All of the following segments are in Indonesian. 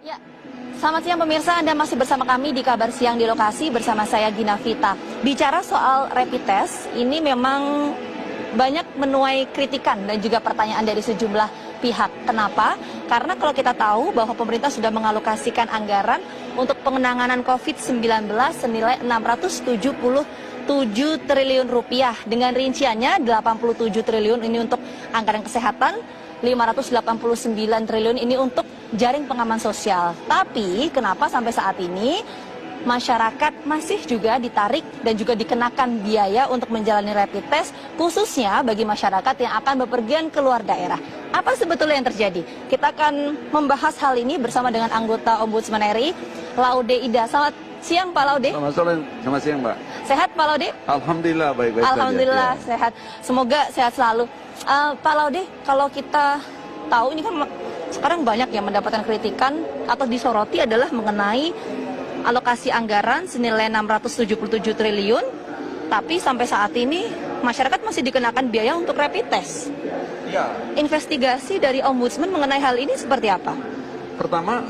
Ya, selamat siang pemirsa, Anda masih bersama kami di Kabar Siang di Lokasi bersama saya Gina Vita. Bicara soal rapid test, ini memang banyak menuai kritikan dan juga pertanyaan dari sejumlah pihak. Kenapa? Karena kalau kita tahu bahwa pemerintah sudah mengalokasikan anggaran untuk penanganan COVID-19 senilai 677 triliun rupiah. Dengan rinciannya 87 triliun ini untuk anggaran kesehatan, 589 triliun ini untuk jaring pengaman sosial. Tapi kenapa sampai saat ini masyarakat masih juga ditarik dan juga dikenakan biaya untuk menjalani rapid test, khususnya bagi masyarakat yang akan bepergian keluar daerah. Apa sebetulnya yang terjadi? Kita akan membahas hal ini bersama dengan anggota Ombudsman RI, Laude Ida. Selamat siang Pak Laude. Selamat siang Mbak. Sehat Pak Laude? Alhamdulillah baik-baik saja. Alhamdulillah sehat. Semoga sehat selalu. Pak Laude, kalau kita tahu ini kan sekarang banyak yang mendapatkan kritikan atau disoroti adalah mengenai alokasi anggaran senilai 677 triliun, tapi sampai saat ini masyarakat masih dikenakan biaya untuk rapid test. Ya. Investigasi dari Ombudsman mengenai hal ini seperti apa? Pertama,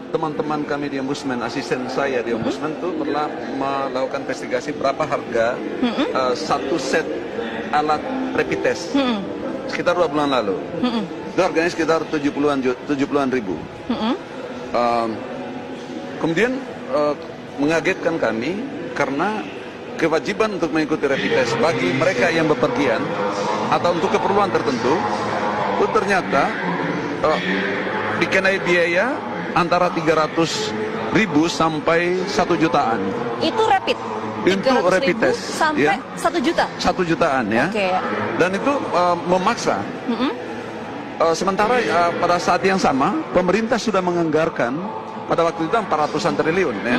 teman-teman kami di Ombudsman, asisten saya di Ombudsman itu telah melakukan investigasi berapa harga satu set alat rapid test. Sekitar 2 bulan lalu. Itu harganya sekitar 70-an ribu. Kemudian mengagetkan kami karena kewajiban untuk mengikuti rapid test bagi mereka yang bepergian atau untuk keperluan tertentu itu ternyata dikenai biaya antara 300.000 sampai 1 jutaan. Itu rapid? Untuk rapid test sampai ya, 1 juta? 1 jutaan ya. Okay. Dan itu memaksa. Sementara pada saat yang sama pemerintah sudah menganggarkan pada waktu itu 400-an triliun ya.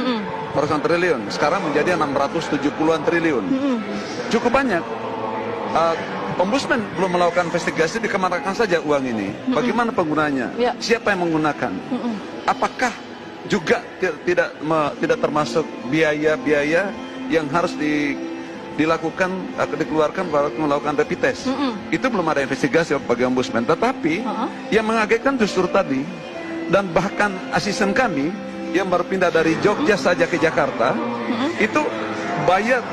400-an triliun. Sekarang menjadi 670-an triliun. Cukup banyak. Ombudsman belum melakukan investigasi, dikemanakan saja uang ini. Bagaimana penggunanya? Ya. Siapa yang menggunakan? Apakah juga tidak termasuk biaya-biaya yang harus dikeluarkan waktu melakukan rapid test? Itu belum ada investigasi bagi Ombudsman. Tetapi yang mengagetkan justru tadi, dan bahkan asisten kami yang berpindah dari Jogja saja ke Jakarta itu bayar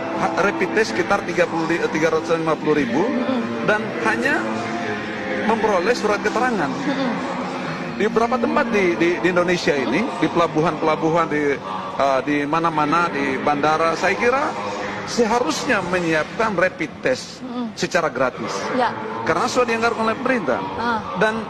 rapid test sekitar 350.000 dan hanya memperoleh surat keterangan. Di beberapa tempat di Indonesia ini, di pelabuhan-pelabuhan, di mana-mana, di bandara, saya kira seharusnya menyiapkan rapid test secara gratis. Ya. Karena sudah dianggarkan oleh pemerintah. Dan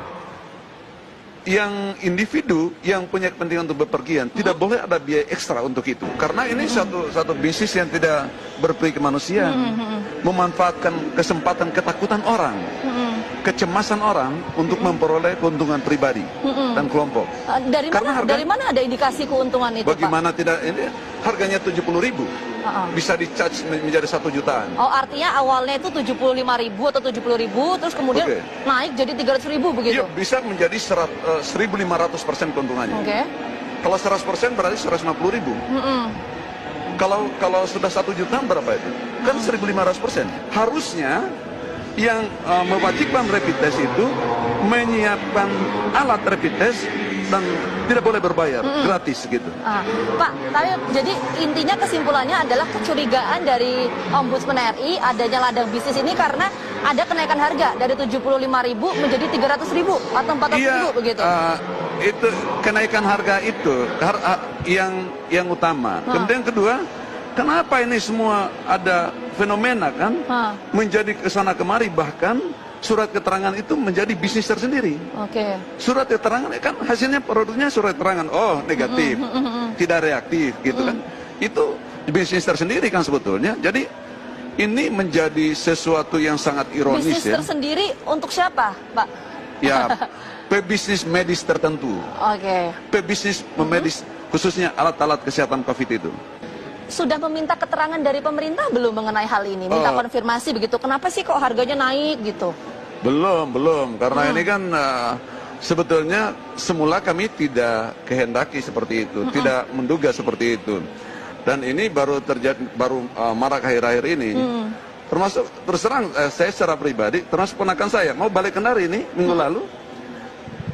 yang individu yang punya kepentingan untuk bepergian tidak boleh ada biaya ekstra untuk itu, karena ini satu bisnis yang tidak berperi kemanusiaan, memanfaatkan kesempatan ketakutan orang, kecemasan orang untuk memperoleh keuntungan pribadi dan kelompok. Dari mana ada indikasi keuntungan itu, bagaimana Pak? Tidak, ini harganya 70.000 bisa di-charge menjadi 1 jutaan. Oh, artinya awalnya itu 75.000 atau 70.000 terus kemudian naik jadi 300.000 begitu? Iya, bisa menjadi 1.500% keuntungannya. Kalau 100% berarti 150.000. Kalau sudah 1 juta berapa itu? Kan 1.500%. Harusnya yang mewajibkan rapid test itu menyiapkan alat rapid test dan tidak boleh berbayar, gratis gitu. Pak, tapi jadi intinya kesimpulannya adalah kecurigaan dari Ombudsman RI adanya ladang bisnis ini karena ada kenaikan harga dari 75.000 menjadi 300.000 atau 400.000 begitu. Itu kenaikan harga itu yang utama. Kemudian kedua, kenapa ini semua ada fenomena kan menjadi kesana kemari, bahkan surat keterangan itu menjadi bisnis tersendiri. Surat keterangan kan hasilnya produknya surat keterangan, oh negatif, tidak reaktif gitu kan. Itu bisnis tersendiri kan sebetulnya. Jadi ini menjadi sesuatu yang sangat ironis. Bisnis tersendiri untuk siapa, Pak? Ya, pebisnis medis tertentu. Pebisnis medis khususnya alat-alat kesehatan COVID itu. Sudah meminta keterangan dari pemerintah belum mengenai hal ini? Minta konfirmasi begitu, kenapa sih kok harganya naik gitu? Belum, karena ini kan sebetulnya semula kami tidak kehendaki seperti itu, tidak menduga seperti itu. Dan ini baru terjadi, marak akhir-akhir ini. Termasuk terus terang saya secara pribadi, termasuk ponakan saya mau balik Kendari ini minggu lalu,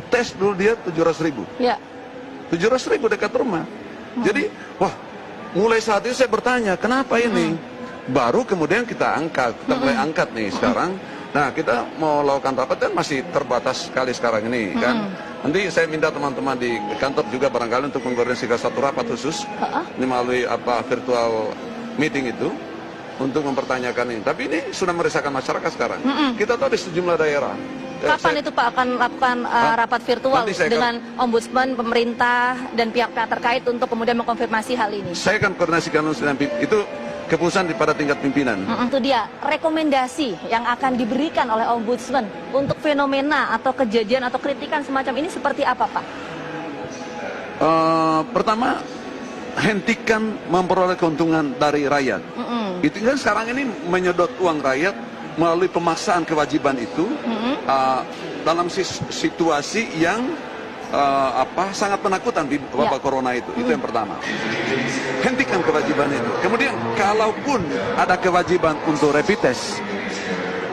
tes dulu dia 700.000. 700.000 dekat rumah. Jadi, wah, mulai saat itu saya bertanya, kenapa ini? Baru kemudian kita mulai angkat nih sekarang. Nah, kita mau lakukan rapat dan masih terbatas sekali sekarang ini kan. Nanti saya minta teman-teman di kantor juga barangkali untuk mengkoordinasikan satu rapat khusus ini melalui virtual meeting itu untuk mempertanyakan ini. Tapi ini sudah meresahkan masyarakat sekarang. Kita tahu di sejumlah daerah. Kapan itu Pak akan melakukan rapat virtual dengan Ombudsman, pemerintah dan pihak-pihak terkait untuk kemudian mengkonfirmasi hal ini? Saya akan koordinasikan dengan itu keputusan pada tingkat pimpinan. Itu dia rekomendasi yang akan diberikan oleh Ombudsman untuk fenomena atau kejadian atau kritikan semacam ini seperti apa, Pak? Pertama, hentikan memperoleh keuntungan dari rakyat. Itu kan sekarang ini menyedot uang rakyat melalui pemaksaan kewajiban itu dalam situasi yang sangat menakutkan di wabah corona itu. Itu yang pertama. Hentikan kewajiban itu. Kemudian kalaupun ada kewajiban untuk rapid test,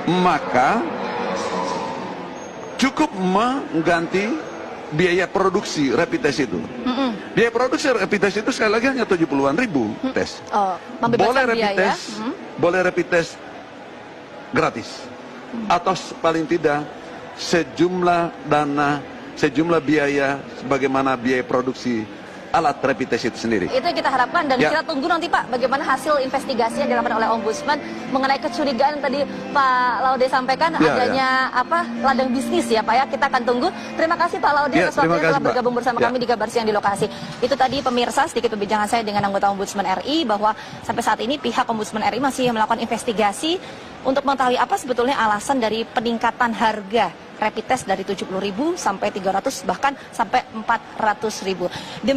maka cukup mengganti biaya produksi rapid test itu. Biaya produksi rapid test itu sekali lagi hanya 70-an ribu tes. Boleh rapid test, boleh rapid test gratis. Atau paling tidak sejumlah dana, sejumlah biaya sebagaimana biaya produksi alat rapid test itu sendiri. Itu yang kita harapkan dan kita tunggu nanti Pak bagaimana hasil investigasi yang dilakukan oleh Ombudsman mengenai kecurigaan yang tadi Pak Laude sampaikan adanya ladang bisnis ya Pak ya. Kita akan tunggu. Terima kasih Pak Laude atas waktunya telah bergabung bersama kami di Kabar Siang di lokasi. Itu tadi pemirsa sedikit perbincangan saya dengan anggota Ombudsman RI bahwa sampai saat ini pihak Ombudsman RI masih melakukan investigasi untuk mengetahui apa sebetulnya alasan dari peningkatan harga rapid test dari 70.000 sampai 300 bahkan sampai 400.000.